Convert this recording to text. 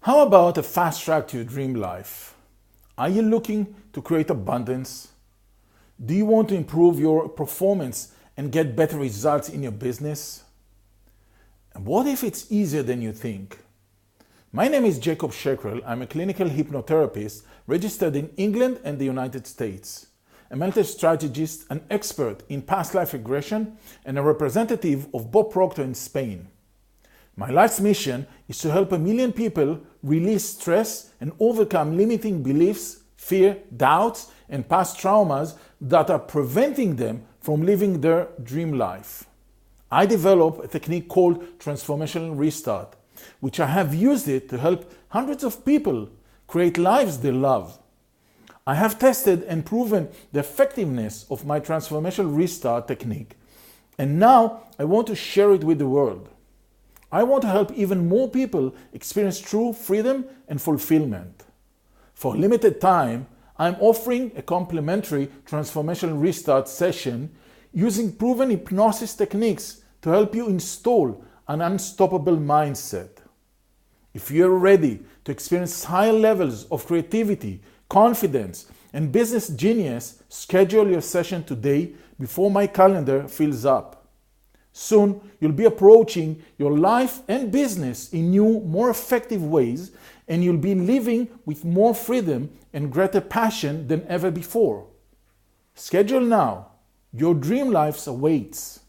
How about a fast track to your dream life? Are you looking to create abundance? Do you want to improve your performance and get better results in your business? And what if it's easier than you think? My name is Jacob Shekrel. I'm a clinical hypnotherapist registered in England and the United States, a mental strategist, an expert in past life regression, and a representative of Bob Proctor in Spain. My life's mission is to help 1 million people release stress and overcome limiting beliefs, fear, doubts, and past traumas that are preventing them from living their dream life. I developed a technique called Transformational Restart, which I have used it to help hundreds of people create lives they love. I have tested and proven the effectiveness of my Transformational Restart technique, and now I want to share it with the world. I want to help even more people experience true freedom and fulfillment. For a limited time, I'm offering a complimentary Transformational Restart session using proven hypnosis techniques to help you install an unstoppable mindset. If you're ready to experience higher levels of creativity, confidence, and business genius, schedule your session today before my calendar fills up. Soon, you'll be approaching your life and business in new, more effective ways, and you'll be living with more freedom and greater passion than ever before. Schedule now. Your dream life awaits.